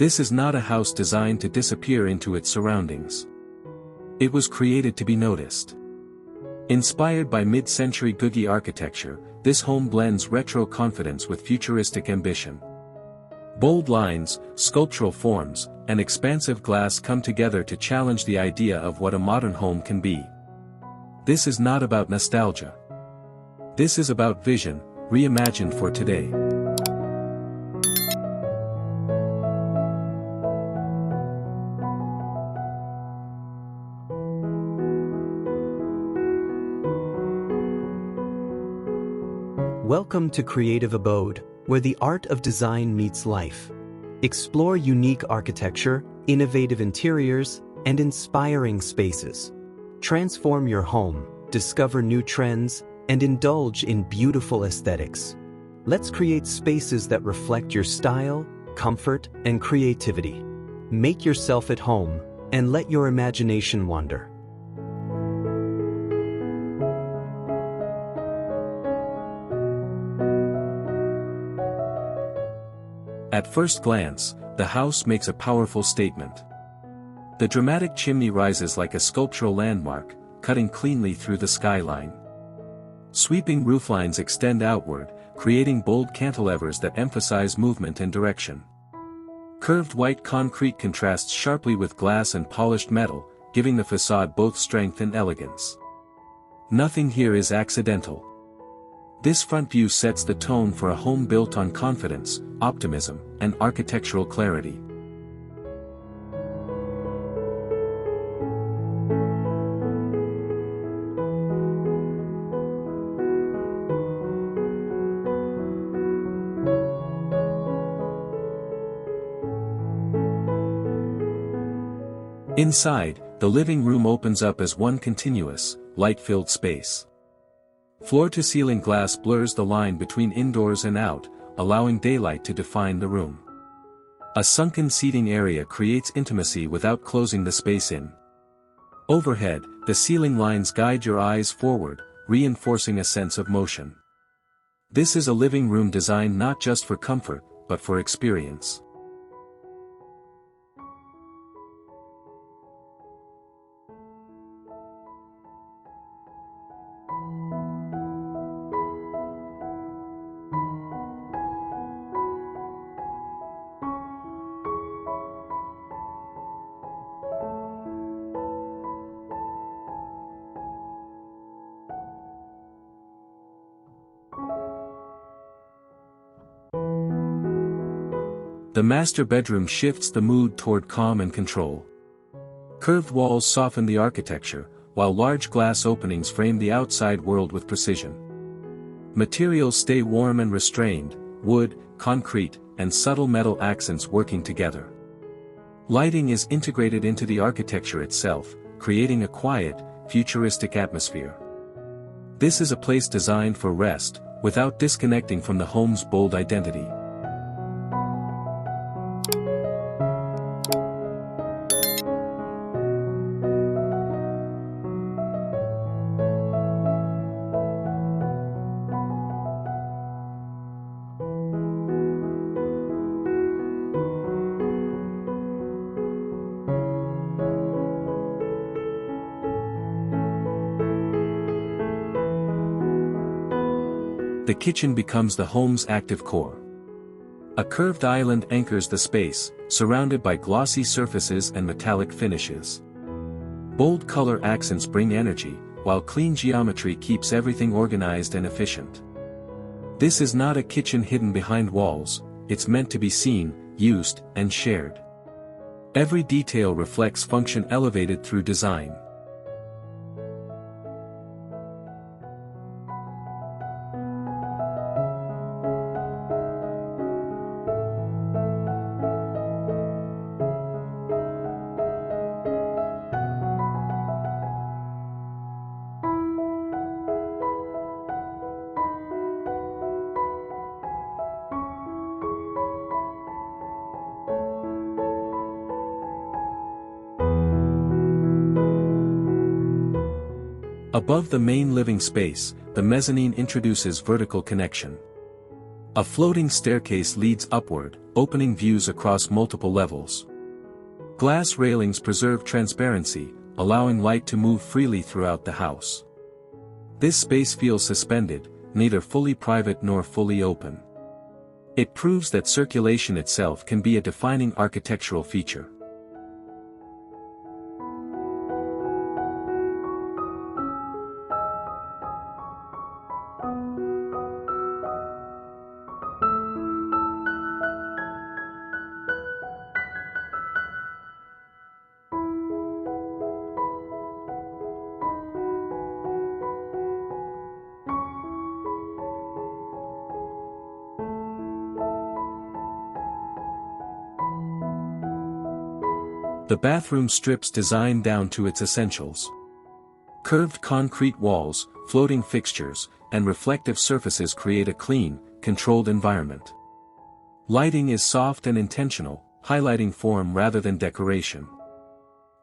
This is not a house designed to disappear into its surroundings. It was created to be noticed. Inspired by mid-century Googie architecture, this home blends retro confidence with futuristic ambition. Bold lines, sculptural forms, and expansive glass come together to challenge the idea of what a modern home can be. This is not about nostalgia. This is about vision, reimagined for today. Welcome to Creative Abode, where the art of design meets life. Explore unique architecture, innovative interiors, and inspiring spaces. Transform your home, discover new trends, and indulge in beautiful aesthetics. Let's create spaces that reflect your style, comfort, and creativity. Make yourself at home, and let your imagination wander. At first glance, the house makes a powerful statement. The dramatic chimney rises like a sculptural landmark, cutting cleanly through the skyline. Sweeping rooflines extend outward, creating bold cantilevers that emphasize movement and direction. Curved white concrete contrasts sharply with glass and polished metal, giving the façade both strength and elegance. Nothing here is accidental. This front view sets the tone for a home built on confidence, optimism, and architectural clarity. Inside, the living room opens up as one continuous, light-filled space. Floor-to-ceiling glass blurs the line between indoors and out, allowing daylight to define the room. A sunken seating area creates intimacy without closing the space in. Overhead, the ceiling lines guide your eyes forward, reinforcing a sense of motion. This is a living room designed not just for comfort, but for experience. The master bedroom shifts the mood toward calm and control. Curved walls soften the architecture, while large glass openings frame the outside world with precision. Materials stay warm and restrained, wood, concrete, and subtle metal accents working together. Lighting is integrated into the architecture itself, creating a quiet, futuristic atmosphere. This is a place designed for rest, without disconnecting from the home's bold identity. The kitchen becomes the home's active core. A curved island anchors the space, surrounded by glossy surfaces and metallic finishes. Bold color accents bring energy, while clean geometry keeps everything organized and efficient. This is not a kitchen hidden behind walls, it's meant to be seen, used, and shared. Every detail reflects function elevated through design. Above the main living space, the mezzanine introduces vertical connection. A floating staircase leads upward, opening views across multiple levels. Glass railings preserve transparency, allowing light to move freely throughout the house. This space feels suspended, neither fully private nor fully open. It proves that circulation itself can be a defining architectural feature. The bathroom strips design down to its essentials. Curved concrete walls, floating fixtures, and reflective surfaces create a clean, controlled environment. Lighting is soft and intentional, highlighting form rather than decoration.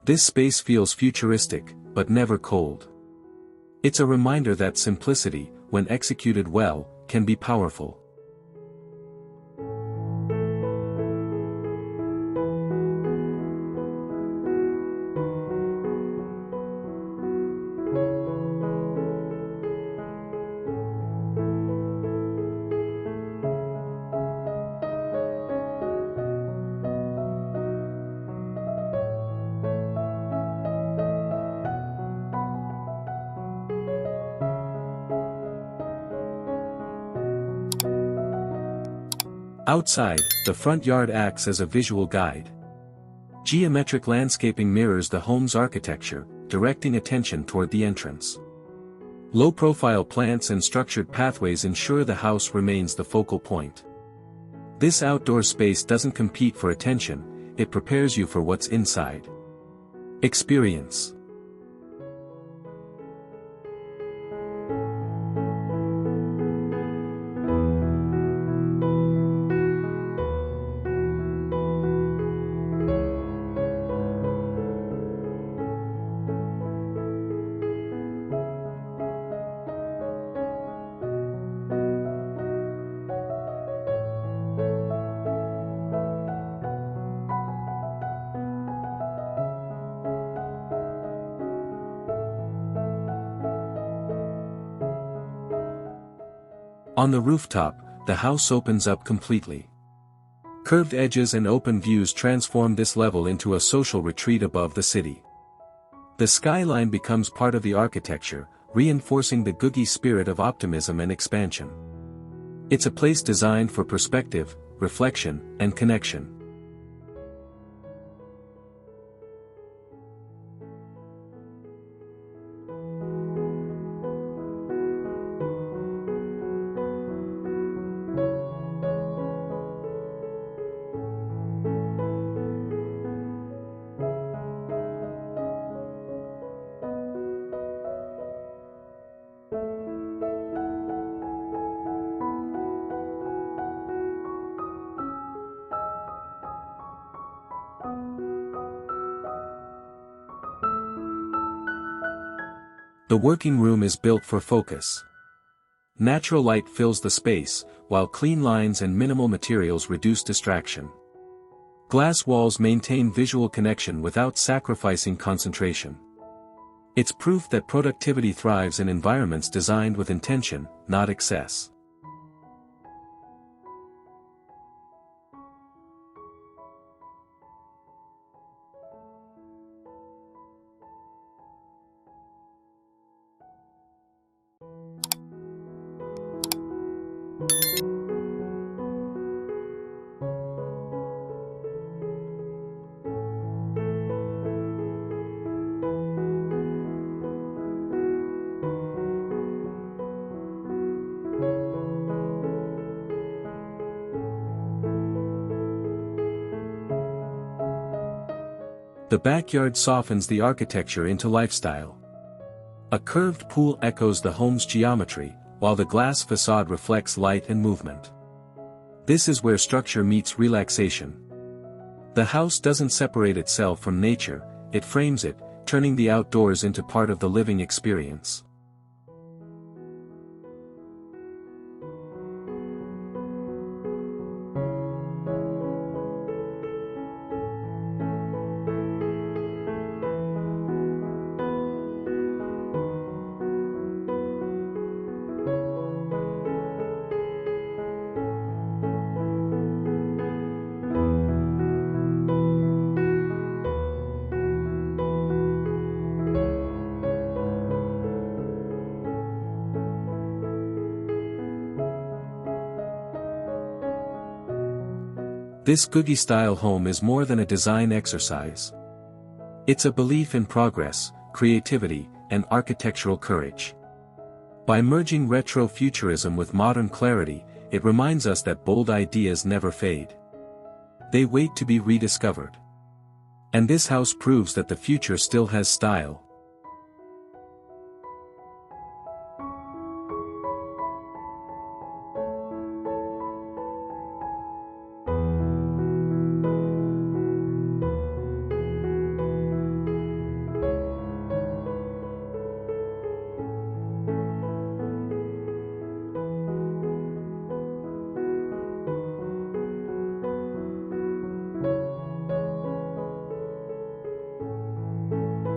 This space feels futuristic, but never cold. It's a reminder that simplicity, when executed well, can be powerful. Outside, the front yard acts as a visual guide. Geometric landscaping mirrors the home's architecture, directing attention toward the entrance. Low-profile plants and structured pathways ensure the house remains the focal point. This outdoor space doesn't compete for attention, it prepares you for what's inside. Experience. On the rooftop, the house opens up completely. Curved edges and open views transform this level into a social retreat above the city. The skyline becomes part of the architecture, reinforcing the Googie spirit of optimism and expansion. It's a place designed for perspective, reflection, and connection. The working room is built for focus. Natural light fills the space, while clean lines and minimal materials reduce distraction. Glass walls maintain visual connection without sacrificing concentration. It's proof that productivity thrives in environments designed with intention, not excess. The backyard softens the architecture into lifestyle. A curved pool echoes the home's geometry, while the glass facade reflects light and movement. This is where structure meets relaxation. The house doesn't separate itself from nature, it frames it, turning the outdoors into part of the living experience. This Googie-style home is more than a design exercise. It's a belief in progress, creativity, and architectural courage. By merging retro-futurism with modern clarity, it reminds us that bold ideas never fade. They wait to be rediscovered. And this house proves that the future still has style,